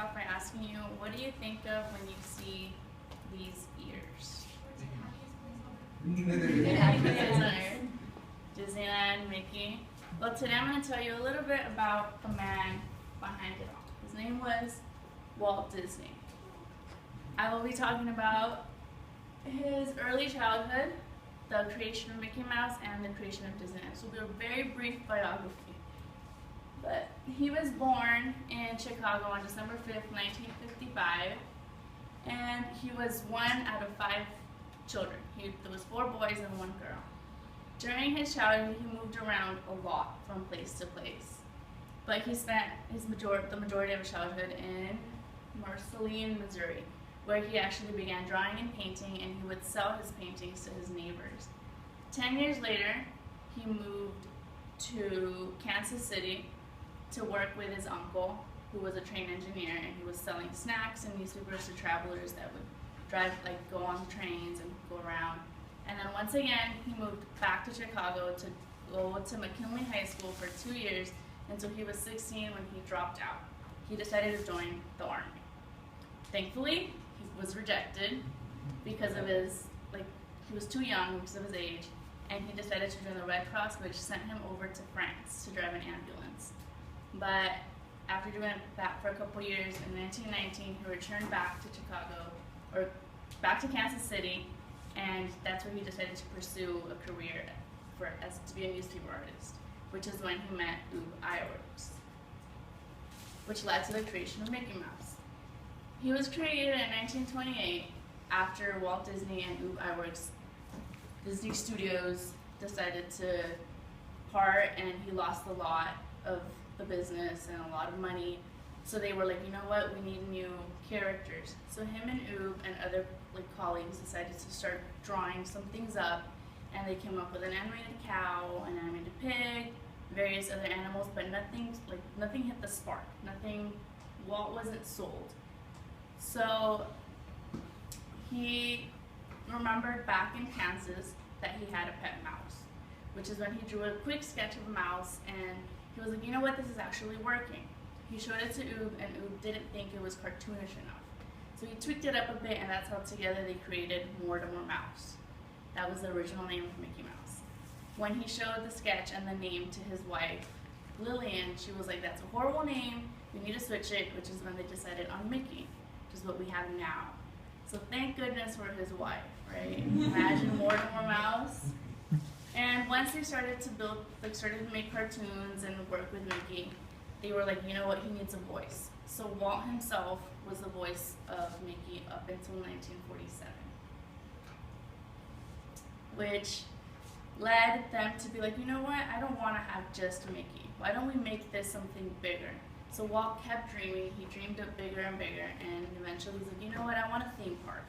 off by asking you, what do you think of when you see these ears? Disneyland, Mickey. Well, today I'm going to tell you a little bit about the man behind it all. His name was Walt Disney. I will be talking about his early childhood, the creation of Mickey Mouse, and the creation of Disneyland. So it'll be a very brief biography. But he was born in Chicago on December 5th, 1955, and he was one out of 5 children. There was 4 boys and 1 girl. During his childhood, he moved around a lot from place to place. But he spent the majority of his childhood in Murillo, Missouri, where he actually began drawing and painting, and he would sell his paintings to his neighbors. 10 years later, he moved to Kansas City to work with his uncle, who was a train engineer, and he was selling snacks and newspapers to travelers that would go on trains and go around. And then once again, he moved back to Chicago to go to McKinley High School for 2 years until he was 16 when he dropped out. He decided to join the Army. Thankfully, he was rejected because of he was too young because of his age, and he decided to join the Red Cross, which sent him over to France to drive an ambulance. But after doing that for a couple years, in 1919, he returned back to back to Kansas City, and that's where he decided to pursue a career to be a newspaper artist, which is when he met Ub Iwerks, which led to the creation of Mickey Mouse. He was created in 1928 after Walt Disney and Ub Iwerks. Disney Studios decided to part, and he lost a lot of the business and a lot of money. So they were like, you know what, we need new characters. So him and Ub and other colleagues decided to start drawing some things up, and they came up with an animated cow, an animated pig, various other animals, but nothing hit the spark. Walt wasn't sold. So he remembered back in Kansas that he had a pet mouse, which is when he drew a quick sketch of a mouse, and he was like, you know what, this is actually working. He showed it to Ub, and Ub didn't think it was cartoonish enough. So he tweaked it up a bit, and that's how together they created Mortimer Mouse. That was the original name for Mickey Mouse. When he showed the sketch and the name to his wife, Lillian, she was like, that's a horrible name, we need to switch it, which is when they decided on Mickey, which is what we have now. So thank goodness for his wife, right? Imagine Mortimer Mouse. And once they started to started to make cartoons and work with Mickey, they were like, you know what, he needs a voice. So Walt himself was the voice of Mickey up until 1947, which led them to be like, you know what, I don't want to have just Mickey. Why don't we make this something bigger? So Walt kept dreaming. He dreamed it bigger and bigger, and eventually he's like, you know what, I want a theme park,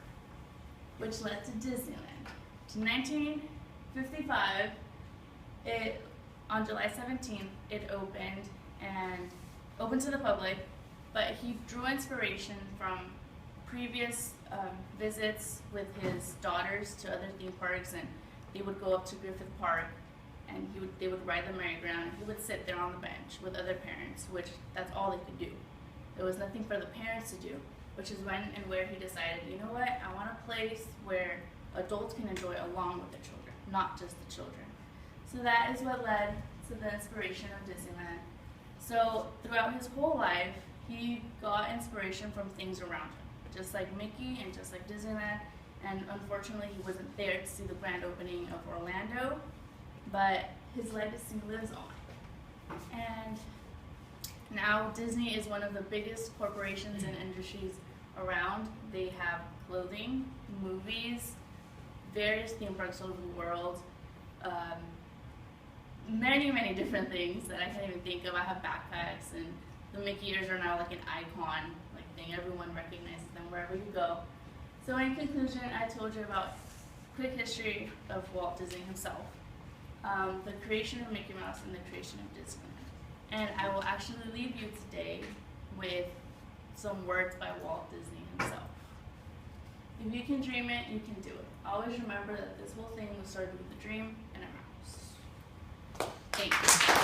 which led to Disneyland. In 1955, on July 17th, it opened to the public, but he drew inspiration from previous visits with his daughters to other theme parks, and they would go up to Griffith Park, and they would ride the merry-go-round, and he would sit there on the bench with other parents, which that's all they could do. There was nothing for the parents to do, which is when and where he decided, you know what, I want a place where adults can enjoy along with the children, not just the children. So that is what led to the inspiration of Disneyland. So throughout his whole life, he got inspiration from things around him, just like Mickey and just like Disneyland. And unfortunately, he wasn't there to see the grand opening of Orlando, but his legacy lives on. And now Disney is one of the biggest corporations and industries around. They have clothing, movies, various theme parks all over the world, many different things that I can't even think of. I have backpacks, and the Mickey ears are now like an icon thing. Everyone recognizes them wherever you go. So in conclusion, I told you about quick history of Walt Disney himself, the creation of Mickey Mouse, and the creation of Disneyland. And I will actually leave you today with some words by Walt Disney himself. If you can dream it, you can do it. Always remember that this whole thing was started with a dream and a mouse. Thank you.